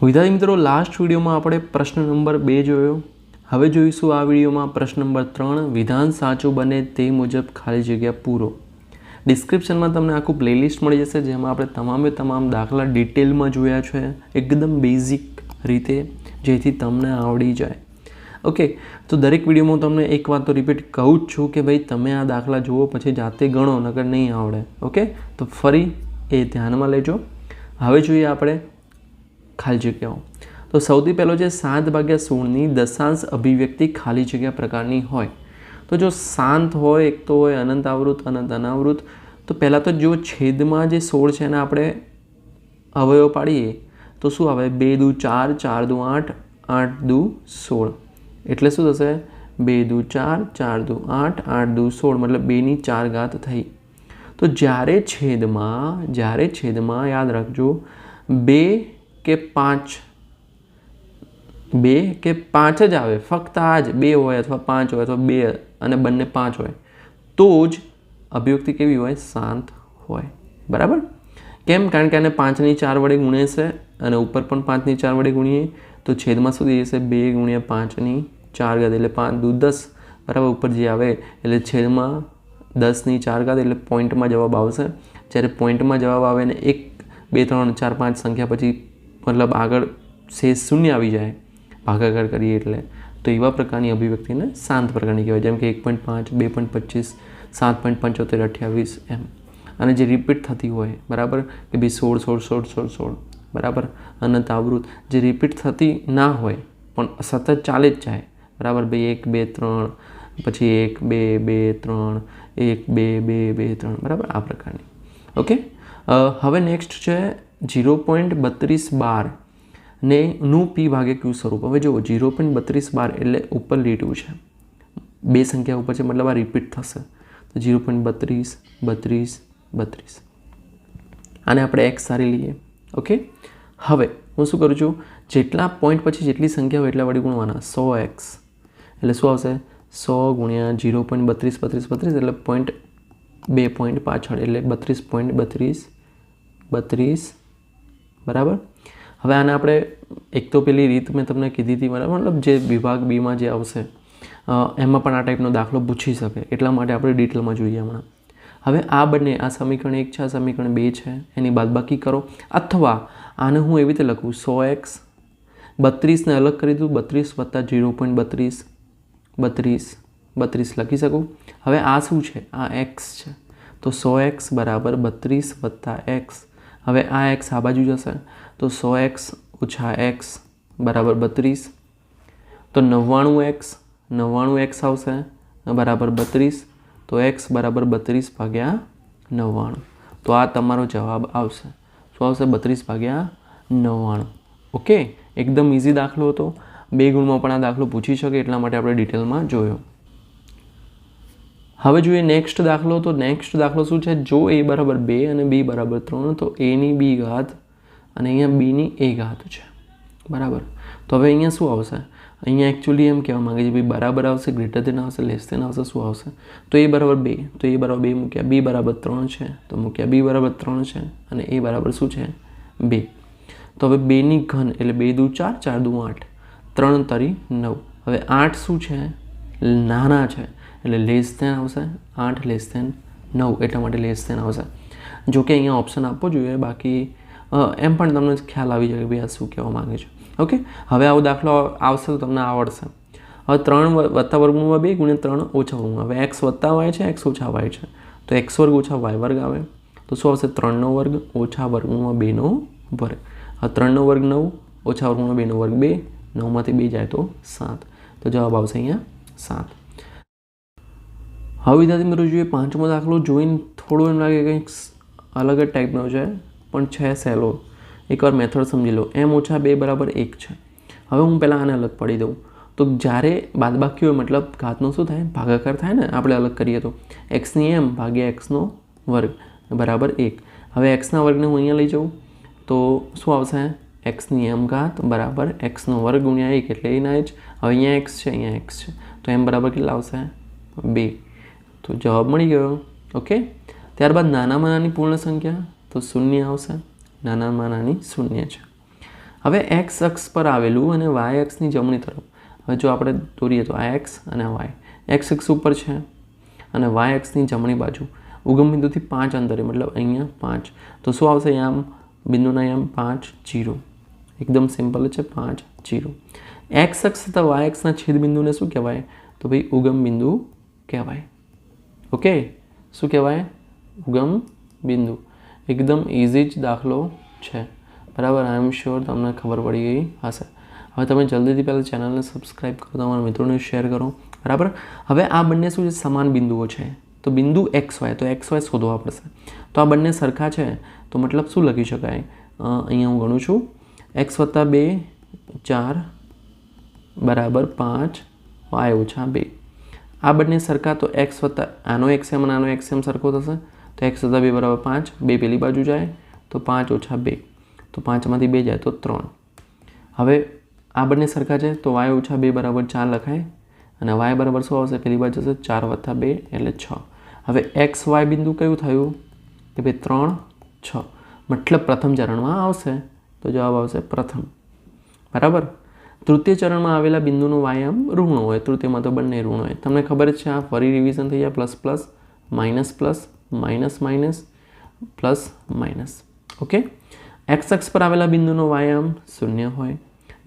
વિદ્યાર્થી મિત્રો, લાસ્ટ વિડીયોમાં આપણે પ્રશ્ન નંબર 2 જોયો. હવે જોઈશું આ વિડીયોમાં પ્રશ્ન નંબર 3. વિધાન સાચું બને તે મુજબ ખાલી જગ્યા પૂરો. ડિસ્ક્રિપ્શનમાં તમને આખું પ્લેલિસ્ટ મળી જશે, જેમાં આપણે તમામ દાખલા ડિટેલમાં જોયા છે, એકદમ બેઝિક રીતે, જેથી તમને આવડી જાય. ઓકે, તો દરેક વિડીયોમાં તમને એક વાત તો રિપીટ કહું જ છું કે ભાઈ તમે આ દાખલા જુઓ પછી જાતે ગણો, નકર નહીં આવડે. ઓકે, તો ફરી એ ધ્યાનમાં લેજો. હવે જોઈએ આપણે ખાલી જગ્યાઓ. તો સૌથી પહેલો છે 7/16ની દશાંશ અભિવ્યક્તિ ખાલી જગ્યા પ્રકારની હોય. તો જો શાંત હોય, એક તો હોય અનંત આવૃત, અનંત અનાવૃત. તો પહેલાં તો જો છેદમાં જે 16 છે એને આપણે અવયવ પાડીએ તો શું આવે? 2 દુ 4, 4 દુ 8, 8 દુ 16. એટલે શું થશે? 2 દુ 4, 4 દુ 8, 8 દુ 16, મતલબ 2ની 4 ઘાત થઈ. તો જ્યારે છેદમાં યાદ રાખજો 2 કે 5 જ આવે, ફક્ત આ જ 2 હોય અથવા 5 હોય અથવા 2 અને બંને 5 હોય તો જ અભિવ્યક્તિ કેવી હોય? શાંત હોય. બરાબર? કેમ? કારણ કે આને 5ની 4 વડે ગુણે છે અને ઉપર પણ 5ની 4 વડે ગુણીએ તો છેદમાં શું થઈ જશે? 2 × 5ની 4 ઘાત એટલે 5 દુ 10. બરાબર? ઉપર જે આવે એટલે છેદમાં 10ની 4 ઘાત એટલે પોઈન્ટમાં જવાબ આવશે. જ્યારે પોઈન્ટમાં જવાબ આવે ને 1, 2, 3, 4, 5 સંખ્યા પછી મતલબ આગળ શેષ શૂન્ય આવી જાય ભાગાકાર કરીએ એટલે, તો એવા પ્રકારની અભિવ્યક્તિને શાંત પ્રકારની કહેવાય. જેમ કે 1.5, 2.25, 7.75, 28 એમ. અને જે રિપીટ થતી હોય, બરાબર, કે ભાઈ 16, 16, 16, 16, બરાબર, અનંત આવૃત જે રિપીટ થતી ના હોય પણ સતત ચાલે જ જાય, બરાબર, ભાઈ 1, 2, 3, પછી 1, 2, 2, 3, 1, 2, 2, 2, 3, બરાબર, આ પ્રકારની. ઓકે, હવે નેક્સ્ટ છે 0.3212 ને નું P/Q સ્વરૂપ. હવે જુઓ 0.3212 એટલે ઉપર લીટું છે, બે સંખ્યા ઉપર છે, મતલબ આ રિપીટ થશે. તો 0.32, 32, 32. આને આપણે x સારી લઈએ. ઓકે, હવે હું શું કરું છું? જેટલા પોઈન્ટ પછી જેટલી સંખ્યા હોય એટલા વડે ગુણવાના. 100x એટલે શું આવશે? 100 × 0.32, એટલે પોઈન્ટ 2 પોઈન્ટ પાછળ એટલે 32.32, બરાબર. હવે આને આપણે એક તો પેલી રીત મેં તમને કીધી હતી, બરાબર, મતલબ જે વિભાગ બીમાં જે આવશે એમાં પણ આ ટાઈપનો દાખલો પૂછી શકે, એટલા માટે આપણે ડિટેલમાં જોઈએ હમણાં. હવે આ બંને, આ સમીકરણ 1 છે, આ સમીકરણ 2 છે, એની બાદબાકી કરો. અથવા આને હું એવી રીતે લખું 100x, 32ને અલગ કરી દઉં, 32 + 0.32, 32 લખી શકું. હવે આ શું છે? આ x છે, તો 100x = 32 + x. હવે આ x આ બાજુ જશે તો 100x - x = 32. તો 99x આવશે બરાબર 32. તો x = 32/99. તો આ તમારો જવાબ આવશે. શું આવશે? 32/99. ઓકે, એકદમ ઇઝી દાખલો હતો. 2 ગુણમાં પણ આ દાખલો પૂછી શકે, એટલા માટે આપણે ડિટેલમાં જોયો. હવે જોઈએ નેક્સ્ટ દાખલો. તો નેક્સ્ટ દાખલો શું છે? જો a = 2 અને b = 3 તો a ની b ઘાત અને અહીંયા b ની a ઘાત છે, બરાબર. તો હવે અહીંયા શું આવશે? અહીંયા એકચ્યુઅલી એમ કહેવા માંગે છે ભાઈ બરાબર આવશે, ગ્રેટર ધેન આવશે, લેસ ધેન આવશે, શું આવશે? તો a = 2, તો a = 2 મૂક્યા, b = 3 છે તો મૂક્યા, b = 3 છે અને a બરાબર શું છે? 2. તો હવે 2 ની ઘન એટલે 2 દુ 4, 4 દુ 8, 3 તરી 9. હવે 8 શું છે? નાના છે એટલે લેસ ધેન આવશે. 8 લેસ ધેન 9 એટલા માટે લેસ ધેન આવશે. જો કે અહીંયા ઓપ્શન આપવો જોઈએ, બાકી એમ પણ તમને ખ્યાલ આવી જાય કે ભાઈ આ શું કહેવા માંગે છે. ઓકે, હવે આવો દાખલો આવશે તો તમને આવડશે. હવે 3 + (2 × 3 - હવે x + y છે, x - y છે, તો x² - y² આવે. તો શું આવશે? 3 નો વર્ગ - વર્ગમૂળમાં 2 નો વર્ગ. હવે 3 નો વર્ગ 9 - વર્ગમૂળમાં 2 નો વર્ગ 2, 9 માંથી 2 જાય તો 7. તો જવાબ આવશે અહીંયા 7. હવે વિદ્યાર્થી મિત્રો જોઈએ 5મો દાખલો. જોઈને થોડો એમ લાગે કંઈક અલગ જ ટાઈપનો છે, પણ છે સહેલો. એકવાર મેથડ સમજી લો. m - 2 = 1 છે. હવે હું પહેલાં આને અલગ પાડી દઉં. તો જ્યારે બાદબાકી હોય મતલબ ઘાતનો શું થાય? ભાગાકાર થાય ને, આપણે અલગ કરીએ તો x/m / x² = 1. હવે x² હું અહીંયા લઈ જાઉં તો શું આવશે? x/m = x² × 1 એટલે એના જ. હવે અહીંયા x છે, અહીંયા x છે, તો m બરાબર કેટલા આવશે? 2. તો જવાબ મળી ગયો. ઓકે, ત્યારબાદ નાનામાં નાની પૂર્ણ સંખ્યા તો 0 આવશે. નાનામાં નાની 0 છે. હવે એક્સ અક્ષ પર આવેલું અને વાય અક્ષની જમણી તરફ, હવે જો આપણે દોરીએ તો આ એક્સ અને વાય, એક્સ અક્ષ ઉપર છે અને વાય અક્ષની જમણી બાજુ ઉગમ બિંદુથી 5 અંતરે, મતલબ અહીંયા 5, તો શું આવશે? અહીંયા આમ બિંદુના અહીંયા 5 0, એકદમ સિમ્પલ છે 5 0. એક્સ અક્ષ તથા વાય અક્ષના છેદ બિંદુને શું કહેવાય? તો ભાઈ ઉગમ બિંદુ કહેવાય. ઓકે, શું કહેવાય? ઉગમ બિંદુ. એકદમ ઇઝી જ દાખલો છે, બરાબર. આઈ એમ શ્યોર તમને ખબર પડી ગઈ હશે. હવે તમે જલ્દીથી પહેલાં ચેનલને સબસ્ક્રાઈબ કરો, તમારા મિત્રોને શેર કરો, બરાબર. હવે આ બંને શું છે? સમાન બિંદુઓ છે. તો બિંદુ એક્સ વાય, તો એક્સ વાય શોધવા પડશે. તો આ બંને સરખા છે, તો મતલબ શું લખી શકાય? અહીંયા હું ગણું છું, એક્સ વત્તા 2 4 બરાબર 5 વાય ઓછા 2. આ બંને સરખા, તો એક્સ વત્તા આનો એક્સએમ અને આનો એક્સએમ સરખો થશે, તો એક્સ વત્તા 2 બરાબર 5, 2 પેલી બાજુ જાય તો 5 ઓછા 2, તો 5માંથી 2 જાય તો 3. હવે આ બંને સરખા છે, તો વાય ઓછા 2 બરાબર 4 લખાય, અને વાય બરાબર શું આવશે? પેલી બાજુ જશે 4 વત્તા 2 એટલે 6. હવે એક્સ વાય બિંદુ કયું થયું? કે ભાઈ 3 6, મતલબ પ્રથમ ચરણમાં આવશે, તો જવાબ આવશે પ્રથમ, બરાબર. તૃતીય ચરણમાં આવેલા બિંદુનું વાયામ ઋણ હોય, તૃતીયમાં તો બંને ઋણ હોય. તમને ખબર જ છે, આ ફરી રિવિઝન થઈ જાય, plus plus minus plus minus minus plus minus. Okay, x અક્ષ પર આવેલા બિંદુનો વાયામ 0 હોય.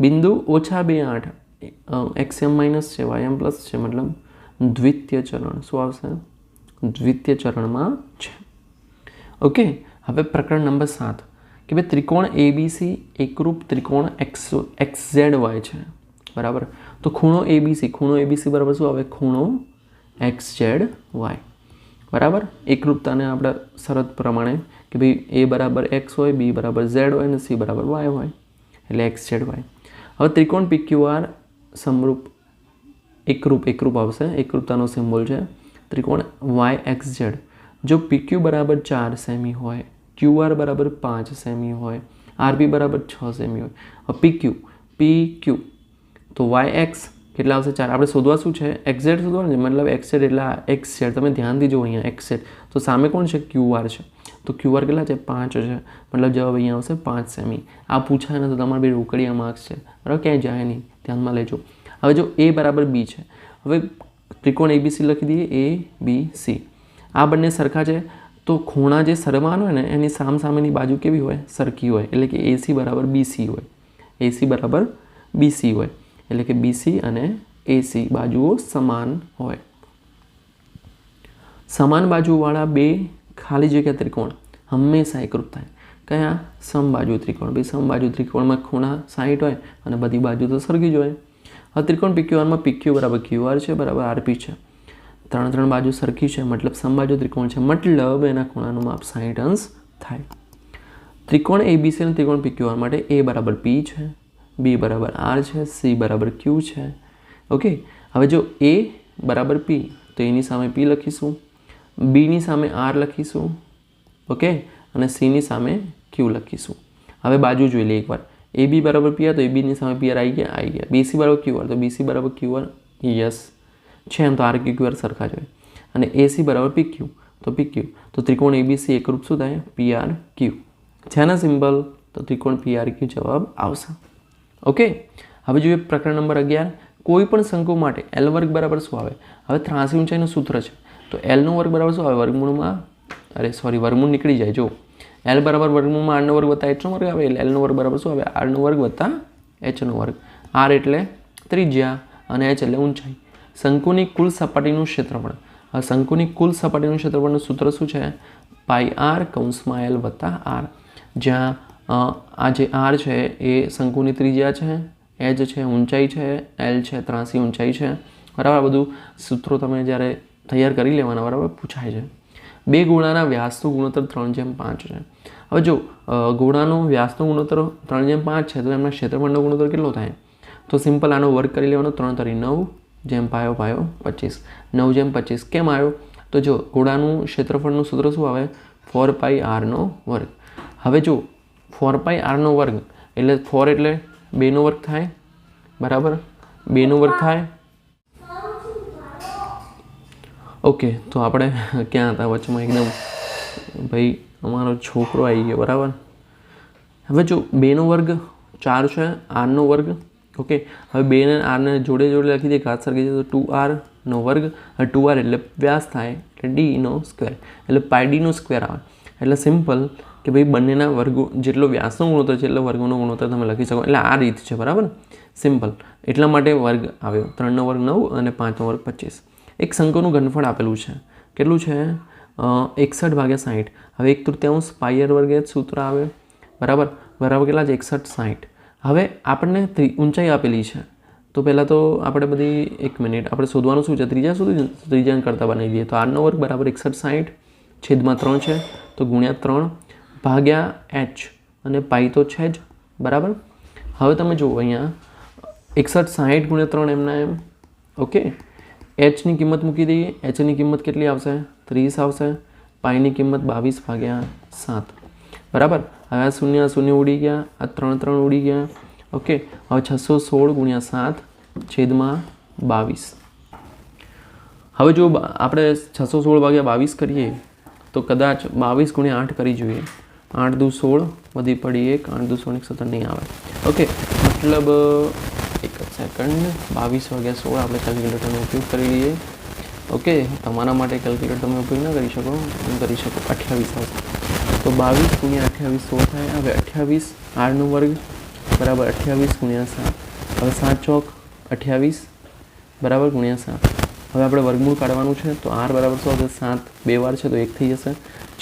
બિંદુ ઓછા 2 8, એક્સએમ માઇનસ છે, વાયામ પ્લસ છે, મતલબ દ્વિતીય ચરણ. શું આવશે? દ્વિતીય ચરણમાં છે. ઓકે, હવે પ્રકરણ નંબર 7 કે ભાઈ ત્રિકોણ એબીસી એકરૂપ ત્રિકોણ XZY છે, બરાબર. તો ખૂણો એબીસી બરાબર શું આવે? ખૂણો XZY, બરાબર. એકરૂપતાને આપણે શરત પ્રમાણે કે ભાઈ એ બરાબર એક્સ હોય, બી બરાબર ઝેડ હોય અને સી બરાબર વાય હોય, એટલે XZY. હવે ત્રિકોણ PQR સમરૂપ એકરૂપ આવશે, એકરૂપતાનો સિમ્બોલ છે ત્રિકોણ YXZ. જો PQ બરાબર 4 સેમી હોય, QR બરાબર 5 સેમી હોય, RP બરાબર 6 સેમી હોય. હવે PQ તો YX કેટલા આવશે? 4. આપણે શોધવા શું છે? XZ શોધવાનું છે, મતલબ XZ એટલે XZ. તમે ધ્યાનથી જુઓ અહીંયા XZ, તો સામે કોણ છે? QR છે. તો QR કેટલા છે? 5 છે, મતલબ જવાબ અહીંયા આવશે 5 સેમી. આ પૂછાય ને તો તમારે બે રોકડિયા માર્ક્સ છે, બરાબર, ક્યાંય જાય નહીં, ધ્યાનમાં લેજો. હવે જો A બરાબર B છે, હવે ત્રિકોણ ABC લખી દઈએ, ABC. આ બંને સરખા છે, તો ખૂણા જે સરમાન હોય ને એની સામસામેની બાજુ કેવી હોય? સરખી હોય, એટલે કે AC બરાબર BC હોય, AC બરાબર BC હોય, એટલે કે BC અને AC બાજુઓ સમાન હોય. સમાન બાજુવાળા બે ખાલી જગ્યા ત્રિકોણ હંમેશા એકરૂપ થાય. કયા? સમબાજુ ત્રિકોણ. ભાઈ સમબાજુ ત્રિકોણમાં ખૂણા 60 હોય અને બધી બાજુ તો સરખી જ હોય. હવે ત્રિકોણ PQRમાં PQ બરાબર QR છે, બરાબર RP છે, ત્રણ બાજુ સરખી છે, મતલબ સમબાજુ ત્રિકોણ છે, મતલબ એના ખૂણાનું માપ 60 અંશ થાય. ત્રિકોણ ABC અને ત્રિકોણ PQR માટે A બરાબર P છે, B બરાબર R છે, C બરાબર Q છે. ઓકે, હવે જો A બરાબર P, તો એની સામે P લખીશું, Bની સામે R લખીશું, ઓકે, અને Cની સામે Q લખીશું. હવે બાજુ જોઈ લઈએ એકવાર. AB બરાબર PR, તો ABની સામે PR આવી ગયા. BC બરાબર QR, તો BC બરાબર QR, યસ છે, એમ તો RQQR સરખા જ હોય. અને AC બરાબર PQ, તો PQ. તો ત્રિકોણ ABC એકરૂપ શું થાય? PRQ છે ને સિમ્પલ, તો ત્રિકોણ PRQ જવાબ આવશે. ઓકે, હવે જોઈએ પ્રકરણ નંબર 11. કોઈ પણ શંકુ માટે L વર્ગ બરાબર શું આવે? હવે ત્રાસી ઊંચાઈનું સૂત્ર છે, તો L નો વર્ગ બરાબર શું આવે? વર્ગમૂળ નીકળી જાય. જો L બરાબર વર્ગમૂળમાં R નો વર્ગ વત્તા H નો વર્ગ આવે, એટલે L નો વર્ગ બરાબર શું આવે? R નો વર્ગ વત્તા H નો વર્ગ. R એટલે ત્રિજ્યા અને H એટલે ઊંચાઈ. શંકુની કુલ સપાટીનું ક્ષેત્રફળ. હવે શંકુની કુલ સપાટીનું ક્ષેત્રફળનું સૂત્ર શું છે? પાઈ R કૌંસમાં L વત્તા R, જ્યાં આ જે R છે એ શંકુની ત્રિજ્યા છે, H છે ઊંચાઈ છે, L છે ત્રાસી ઊંચાઈ છે, બરાબર. બધું સૂત્રો તમે જ્યારે તૈયાર કરી લેવાના, બરાબર, પૂછાય છે. બે ગોળાના વ્યાસનું ગુણોત્તર 3:5 છે. હવે જો ગોળાનો વ્યાસનો ગુણોત્તર 3:5 છે, તો એમના ક્ષેત્રફળનો ગુણોત્તર કેટલો થાય? તો સિમ્પલ આનો વર્ગ કરી લેવાનો. 3 તરી 9 જેમ પાયો 25, 9 જેમ 25 કેમ આવ્યો? તો જો ગોળાનું ક્ષેત્રફળનું સૂત્ર શું આવે? 4 પાઈ R નો વર્ગ. હવે જો 4 પાઈ R નો વર્ગ એટલે 4 એટલે 2 નો વર્ગ થાય, બરાબર, 2 નો વર્ગ થાય. ઓકે, તો આપણે ક્યાં હતા વચમાં? એકદમ ભાઈ અમારો છોકરો આવી ગયો, બરાબર. હવે જો 2 નો વર્ગ 4 છે આરનો વર્ગ. ઓકે, હવે 2 ને આરને જોડે લખી દઈએ, ઘાત સરખી છે તો 2rનો વર્ગ. હવે 2r એટલે વ્યાસ થાય એટલે ડીનો સ્ક્વેર, એટલે પાઈ ડીનો સ્ક્વેર આવે. એટલે સિમ્પલ કે ભાઈ બંનેના વર્ગો જેટલો વ્યાસનો ગુણોત્તર છે એટલો વર્ગોનો ગુણોત્તર તમે લખી શકો. એટલે આ રીત છે, બરાબર, સિમ્પલ. એટલા માટે વર્ગ આવ્યો. 3નો વર્ગ 9 અને 5નો વર્ગ 25. એક શંકુનું ઘનફળ આપેલું છે, કેટલું છે? 61/60. હવે 1/3 પાઈ આર વર્ગ સૂત્ર આવે, બરાબર. બરાબર કેટલા છે? 61/60. હવે આપણને ઊંચાઈ આપેલી છે, તો પહેલાં તો આપણે બધી 1 મિનિટ આપણે શોધવાનું શું છે? ત્રિજ્યા કરતાં બનાવી દઈએ. તો આરનો વર્ગ બરાબર 61/60 છેદમાં 3 છે તો ગુણ્યા 3 ભાગ્યા h, અને પાઈ તો છે જ, બરાબર. હવે તમે જુઓ અહીંયા 61/60 ગુણ્યા 3 એમના એમ. ઓકે, hની કિંમત મૂકી દઈએ. hની કિંમત કેટલી આવશે? 30 આવશે. પાઈની કિંમત 22/7, બરાબર. હવે આ શૂન્ય ઉડી ગયા, આ 3 ઉડી ગયા. ઓકે, હવે 616 ગુણ્યા 7 છેદમાં 22. હવે જો આપણે 616/22 કરીએ તો કદાચ 22 ગુણ્યા 8 કરી જોઈએ. 8 દુ 16 વધી પડી 1, 8 દુ 16 17 નહીં આવે. ઓકે, મતલબ એક સેકન્ડ, 22/16 આપણે કેલ્ક્યુલેટરનો ઉપયોગ કરી લઈએ. ઓકે, તમારા માટે કેલ્ક્યુલેટર તમે ઉપયોગ ના કરી શકો, હું કરી શકો. 28 આવશે તો 22 ગુણ્યા 28 16 થાય. હવે 28 આરનો વર્ગ બરાબર 28 ગુણ્યા 7. હવે 7 ચોક 28 બરાબર ગુણ્યા 7. હવે આપણે વર્ગમૂળ કાઢવાનું છે તો આર બરાબર શું આવશે? 7 2 વાર છે તો 1 થઈ જશે.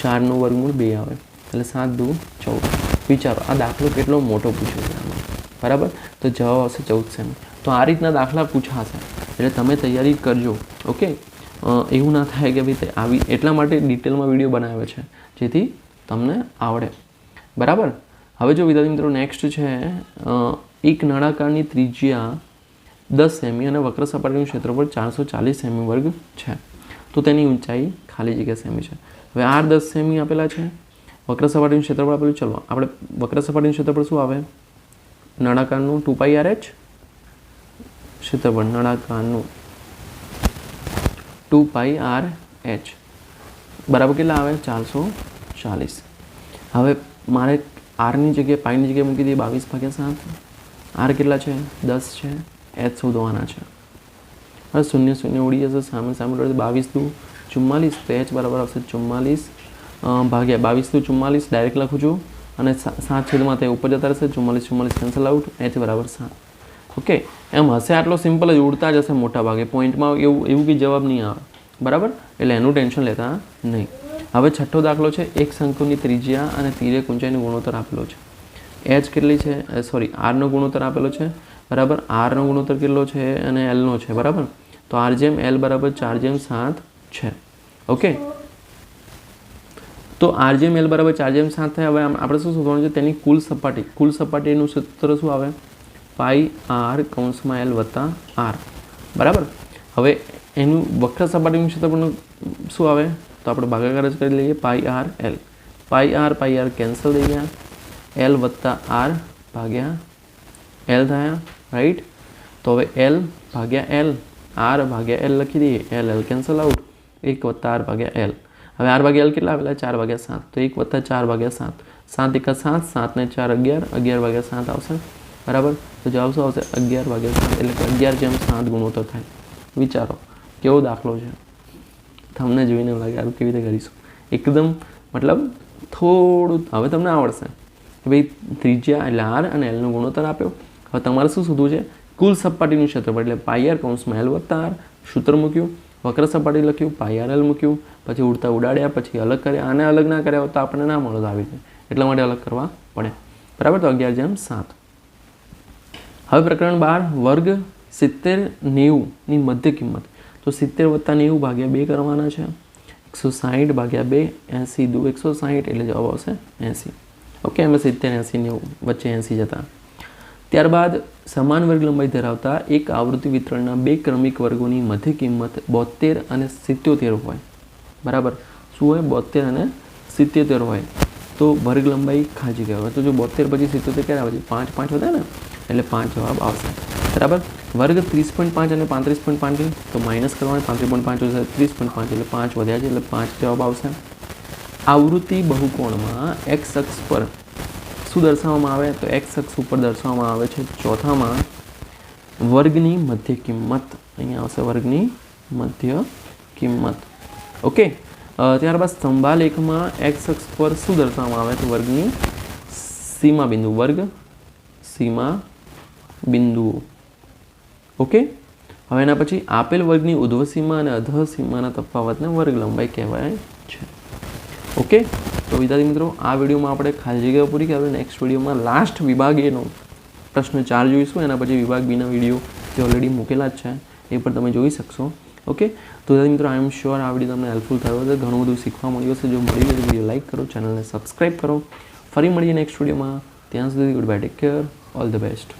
4નું વર્ગમૂળ 2 આવે એટલે 7 દુ 14. વિચારો આ દાખલો કેટલો મોટો પૂછ્યો છે આમાં, બરાબર. તો જવાબ આવશે 14 સેમી. તો આ રીતના દાખલા પૂછાશે એટલે તમે તૈયારી કરજો. ઓકે, એવું ના થાય કે ભાઈ આવી, એટલા માટે ડિટેલમાં વિડીયો બનાવ્યો છે જેથી તમને આવડે, બરાબર. હવે જો વિદ્યાર્થી મિત્રો નેક્સ્ટ છે, એક નળાકારની ત્રિજ્યા 10 સેમી અને વક્ર સપાટીનું ક્ષેત્રફળ 440 સેમી વર્ગ છે, તો તેની ઊંચાઈ ખાલી જગ્યા સેમી છે. હવે આર 10 સેમી આપેલા છે, વક્ર સપાટીનું ક્ષેત્રફળ આપેલું. ચલો આપણે વક્ર સપાટીનું ક્ષેત્રફળ શું આવે? નળાકારનું 2πRh ક્ષેત્રફળ, નળાકારનું 2πRh બરાબર કેટલા આવે? 440. હવે મારે આરની જગ્યાએ પાઈની જગ્યાએ મૂકી દઈએ 22/7. આર કેટલા છે? 10 છે. h શોધવાના છે. હવે 0 ઉડી જશે, સામે 22 દુ 44 તો h બરાબર આવશે 44 ભાગ્યા 22 દુ 44 ડાયરેક્ટ લખું છું અને 7 છેદમાં તે ઉપર જતા રહેશે. 44 કેન્સલ આઉટ, h બરાબર 7. ઓકે, એમ હશે આટલો સિમ્પલ જ, ઉડતા જશે મોટા ભાગે. પોઈન્ટમાં એવું કંઈ જવાબ નહીં આવે, બરાબર. એટલે એનું ટેન્શન લેતા નહીં. હવે છઠ્ઠો દાખલો છે, એક શંકુની ત્રિજ્યા અને તિર્યક ઊંચાઈનો ગુણોત્તર આપેલો છે. h કેટલી છે? સોરી, આરનો ગુણોત્તર આપેલો છે, બરાબર. આરનો ગુણોત્તર કેટલો છે અને એલનો છે, બરાબર. તો r/l બરાબર 4/7 છે. ઓકે, તો r/l બરાબર 4/7 થાય. હવે આપણે શું શોધવાનું છે? તેની કુલ સપાટીનું સૂત્ર શું આવે? પાઈ આર કૌંસમાં l વત્તા r, બરાબર. હવે એનું વક્ર સપાટીનું ક્ષેત્રફળ શું આવે? તો આપણે ભાગાકાર જ કરી લઈએ. પાઈ આર એલ, પાઈ આર કેન્સલ થઈ ગયા. એલ વત્તા આર ભાગ્યા એલ થયા, રાઈટ. તો હવે એલ ભાગ્યા એલ, આર ભાગ્યા એલ લખી દઈએ. એલ કેન્સલ આઉટ, 1 વત્તા આર ભાગ્યા એલ. હવે આર ભાગ્યા એલ કેટલા આવેલા? 4/7. તો 1 વત્તા 4/7, 7 × 7, 7 ને 4 11, 11/7 આવશે, બરાબર. તો જવાબ શું આવશે? 11/7, એટલે કે 11/7 ગુણોત્તર થાય. વિચારો કેવો દાખલો છે, તમને જોઈને લાગે આ કેવી રીતે કરીશું. એકદમ મતલબ થોડું હવે તમને આવડશે કે ભાઈ ત્રિજ્યા એટલે આર અને એલનો ગુણોત્તર આપ્યો. હવે તમારે શું શોધવું છે? કુલ સપાટીનું ક્ષેત્રફળ એટલે પાઈ આર કૌંસમાં એલ વત્તા આર, સૂત્ર મૂક્યું. વક્ર સપાટી લખ્યું, પાઈ આર એલ મૂક્યું, પછી ઉડતા ઉડાડ્યા, પછી અલગ કર્યા. આને અલગ ના કર્યા હોત તો આપણને ના મળે આવી રીતે, એટલા માટે અલગ કરવા પડે, બરાબર. તો 11/7. હવે પ્રકરણ 12, વર્ગ 70-90 ની મધ્ય કિંમત. તો 70 વત્તા 90 ભાગ્યા 2 કરવાના છે. 160 ભાગ્યા 2, 80 દુ 160 એટલે જવાબ આવશે 80. ઓકે, એમાં 70 80 90 વચ્ચે 80 જતા. ત્યારબાદ સમાન વર્ગ લંબાઈ ધરાવતા એક આવૃત્તિ વિતરણના 2 ક્રમિક વર્ગોની મધ્ય કિંમત 72 અને 77 હોય, બરાબર. શું હોય? 72 અને 77 હોય તો વર્ગ લંબાઈ ખાલી જગ્યા હોય. તો જો 72 પછી 77 ક્યારે આવે છે? 5 5 વધે ને, એટલે 5 જવાબ આવશે, બરાબર. વર્ગ 30.5 અને 35.5 તો માઇનસ કરવાના. 35.5 વધે 30.5 એટલે 5 વધ્યા છે એટલે 5 જવાબ આવશે. આવૃત્તિ બહુકોણમાં x અક્ષ પર શું દર્શાવવામાં આવે તો એક્સ અક્ષ ઉપર દર્શાવવામાં આવે છે ચોથામાં વર્ગની મધ્ય કિંમત. અહીંયા આવશે વર્ગની મધ્ય કિંમત. ઓકે, ત્યારબાદ સ્તંભાલેખમાં એક્સ અક્ષ પર શું દર્શાવવામાં આવે તો વર્ગની સીમા બિંદુ, વર્ગ સીમા બિંદુઓ. ઓકે, હવે એના પછી આપેલ વર્ગની ઉધ્વ સીમા અને અધઃ સીમાના તફાવતને વર્ગ લંબાઈ કહેવાય છે. ઓકે, તો વિદ્યાર્થી મિત્રો આ વિડીયોમાં આપણે ખાલી જગ્યાઓ પૂરી કરી. નેક્સ્ટ વિડીયોમાં લાસ્ટ વિભાગ એનો પ્રશ્ન 4 જોઈશું. એના પછી વિભાગ બીના વિડીયો જે ઓલરેડી મૂકેલા જ છે એ પણ તમે જોઈ શકશો. ઓકે, તો વિદ્યાર્થી મિત્રો આઈ એમ શ્યોર આ વિડીયો તમને હેલ્પફુલ થયો હશે, ઘણું બધું શીખવા મળ્યું હશે. જો મળી ગયું તો વિડીયો લાઈક કરો, ચેનલને સબસ્ક્રાઈબ કરો. ફરી મળીએ નેક્સ્ટ વિડીયોમાં. ત્યાં સુધી good bye, take care, all the best.